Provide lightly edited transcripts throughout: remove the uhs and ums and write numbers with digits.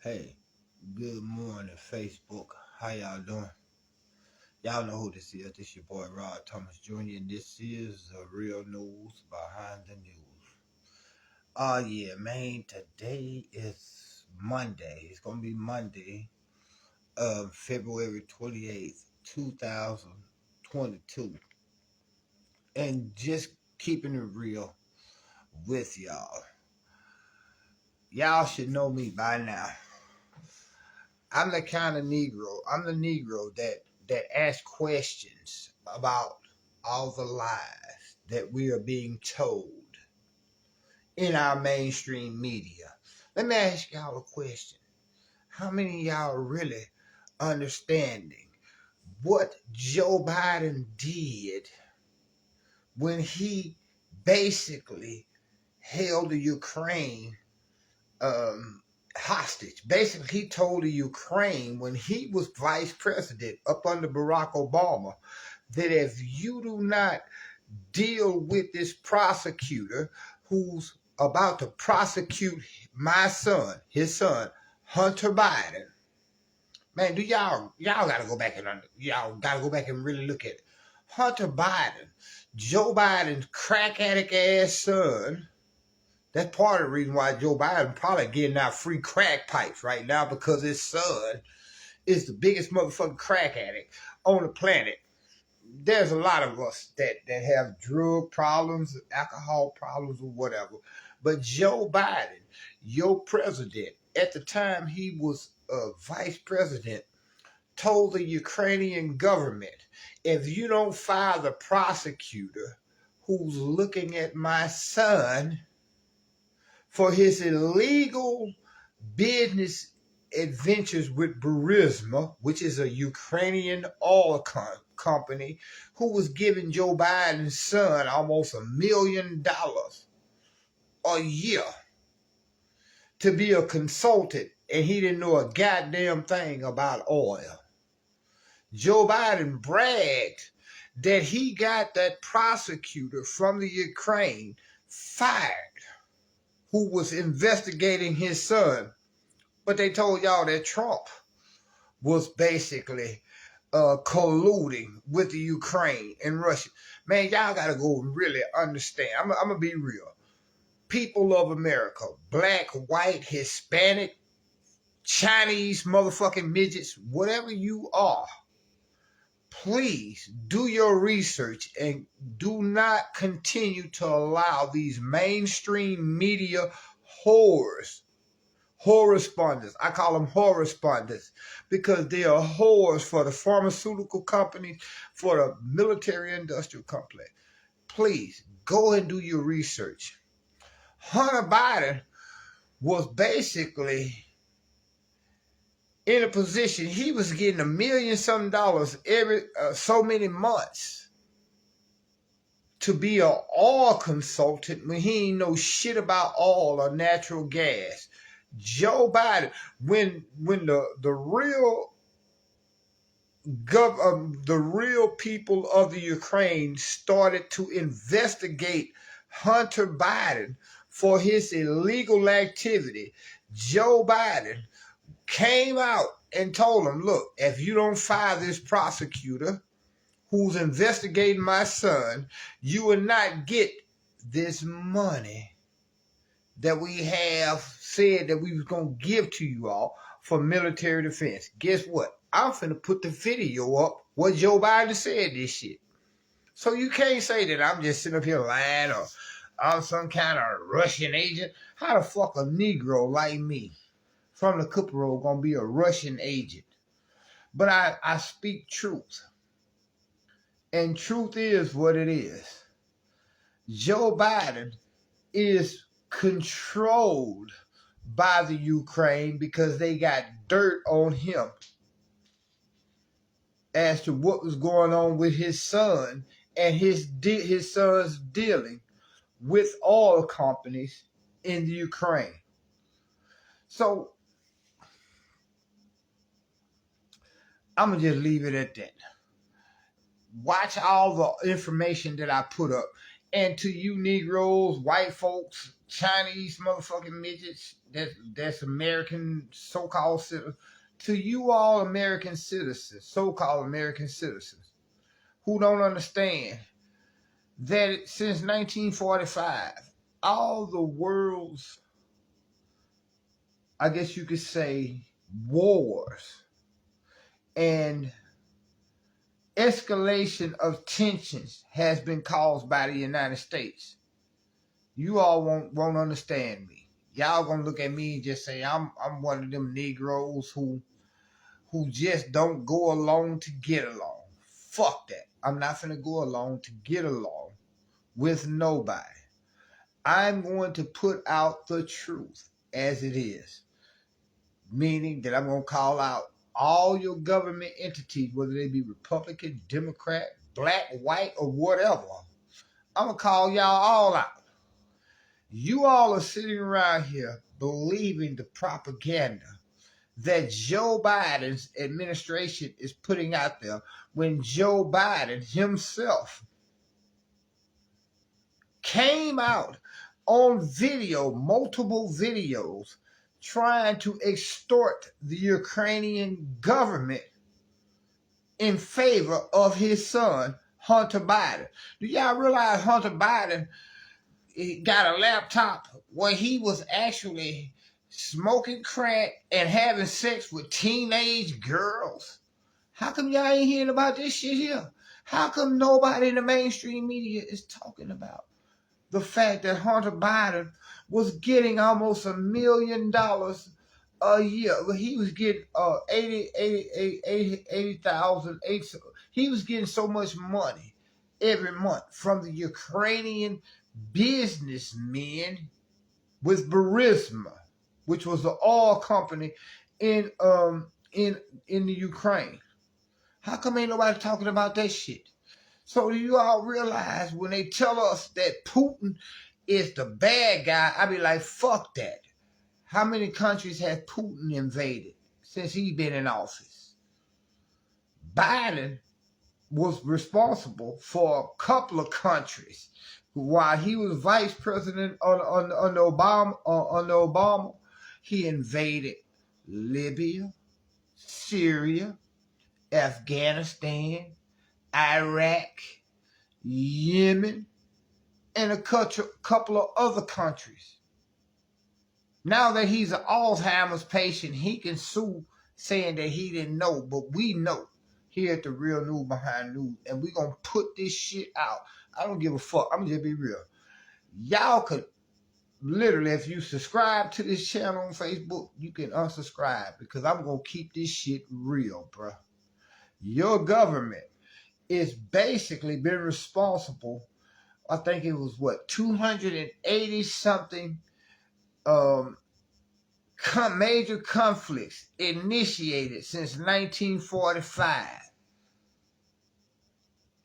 Hey, good morning, Facebook. How y'all doing? Y'all know who this is. This your boy Rod Thomas Jr. and this is the real news behind the news. Oh yeah, man. Today is Monday. It's gonna be Monday, February 28th, 2022. And just keeping it real with y'all. Y'all should know me by now. I'm the kind of Negro. I'm the Negro that asks questions about all the lies that we are being told in our mainstream media. Let me ask y'all a question. How many of y'all are really understanding what Joe Biden did when he basically held the Ukraine um, hostage? Basically, he told the Ukraine when he was vice president up under Barack Obama that if you do not deal with this prosecutor who's about to prosecute his son, Hunter Biden. Man, do y'all gotta go back and y'all gotta go back and really look at it. Hunter Biden, Joe Biden's crack addict ass son. That's part of the reason why Joe Biden probably getting out free crack pipes right now, because his son is the biggest motherfucking crack addict on the planet. There's a lot of us that have drug problems, alcohol problems, or whatever. But Joe Biden, your president, at the time he was vice president, told the Ukrainian government, if you don't fire the prosecutor who's looking at my son for his illegal business adventures with Burisma, which is a Ukrainian oil company, who was giving Joe Biden's son almost $1 million a year to be a consultant, and he didn't know a goddamn thing about oil. Joe Biden bragged that he got that prosecutor from the Ukraine fired who was investigating his son. But they told y'all that Trump was basically colluding with the Ukraine and Russia. Man, y'all got to go really understand. I'm going to be real. People of America, black, white, Hispanic, Chinese, motherfucking midgets, whatever you are, please do your research and do not continue to allow these mainstream media whores, whorespondents. I call them whorespondents because they are whores for the pharmaceutical companies, for the military industrial complex. Please go and do your research. Hunter Biden was basically in a position, he was getting $1 million some every so many months to be an oil consultant when he ain't know shit about oil or natural gas. Joe Biden, when the real people of the Ukraine started to investigate Hunter Biden for his illegal activity, Joe Biden came out and told him, look, if you don't fire this prosecutor who's investigating my son, you will not get this money that we have said that we was going to give to you all for military defense. Guess what? I'm finna put the video up where Joe Biden said this shit. So you can't say that I'm just sitting up here lying or I'm some kind of Russian agent. How the fuck a Negro like me from the Cooperole gonna be a Russian agent? But I speak truth. And truth is what it is. Joe Biden is controlled by the Ukraine because they got dirt on him as to what was going on with his son and his son's dealing with oil companies in the Ukraine. So I'm going to just leave it at that. Watch all the information that I put up. And to you Negroes, white folks, Chinese motherfucking midgets that's American so-called citizens, to you all American citizens, so-called American citizens, who don't understand that since 1945, all the world's, I guess you could say, wars and escalation of tensions has been caused by the United States. You all won't understand me. Y'all gonna look at me and just say I'm one of them Negroes who just don't go along to get along. Fuck that. I'm not finna go along to get along with nobody. I'm going to put out the truth as it is. Meaning that I'm going to call out all your government entities, whether they be Republican, Democrat, black, white, or whatever. I'm going to call y'all all out. You all are sitting around here believing the propaganda that Joe Biden's administration is putting out there when Joe Biden himself came out on video, multiple videos, trying to extort the Ukrainian government in favor of his son, Hunter Biden. Do y'all realize Hunter Biden got a laptop where he was actually smoking crack and having sex with teenage girls? How come y'all ain't hearing about this shit here? How come nobody in the mainstream media is talking about the fact that Hunter Biden was getting almost $1 million a year? He was getting 80,000. He was getting so much money every month from the Ukrainian businessmen with Burisma, which was the oil company in the Ukraine. How come ain't nobody talking about that shit? So do you all realize when they tell us that Putin is the bad guy, I be like, fuck that. How many countries has Putin invaded since he been in office? Biden was responsible for a couple of countries. While he was vice president under Obama, he invaded Libya, Syria, Afghanistan, Iraq, Yemen, and a couple of other countries. Now that he's an Alzheimer's patient, he can sue saying that he didn't know, but we know here at the Real News Behind News, and we're going to put this shit out. I don't give a fuck. I'm going to just be real. Y'all could literally, if you subscribe to this channel on Facebook, you can unsubscribe because I'm going to keep this shit real, bro. Your government is basically been responsible. I think it was 280 something major conflicts initiated since 1945.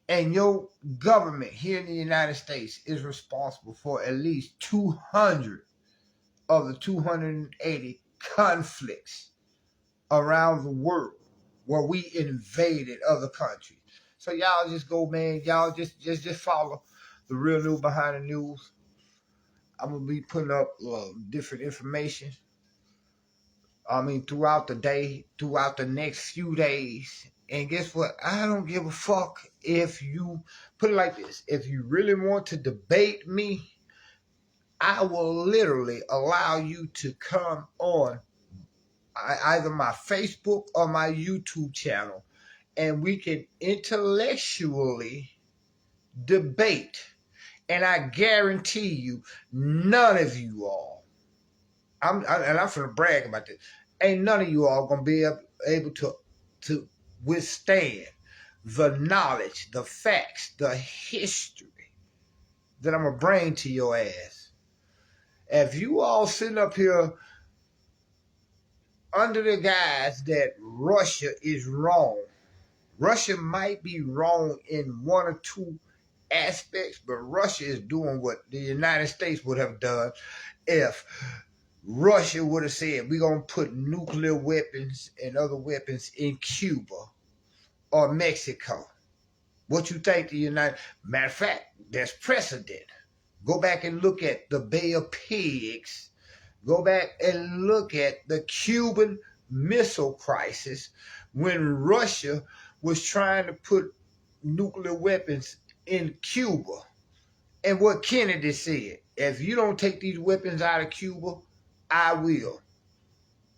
And your government here in the United States is responsible for at least 200 of the 280 conflicts around the world where we invaded other countries. So y'all just go, man. Y'all just follow the Real News Behind the News. I'm going to be putting up different information. Throughout the day, throughout the next few days. And guess what? I don't give a fuck if you, put it like this, if you really want to debate me, I will literally allow you to come on either my Facebook or my YouTube channel, and we can intellectually debate. And I guarantee you, none of you all, I'm finna brag about this, ain't none of you all gonna be able to withstand the knowledge, the facts, the history that I'm gonna bring to your ass. If you all sitting up here under the guise that Russia is wrong, Russia might be wrong in one or two aspects, but Russia is doing what the United States would have done if Russia would have said, we're going to put nuclear weapons and other weapons in Cuba or Mexico. What you think the United... Matter of fact, there's precedent. Go back and look at the Bay of Pigs. Go back and look at the Cuban Missile Crisis when Russia was trying to put nuclear weapons in Cuba. And what Kennedy said, if you don't take these weapons out of Cuba, I will.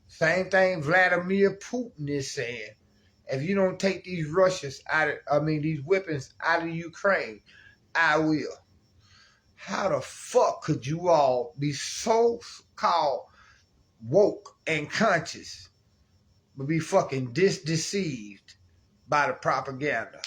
Same thing Vladimir Putin is saying. If you don't take these these weapons out of Ukraine, I will. How the fuck could you all be so called woke and conscious, but be fucking deceived by the propaganda?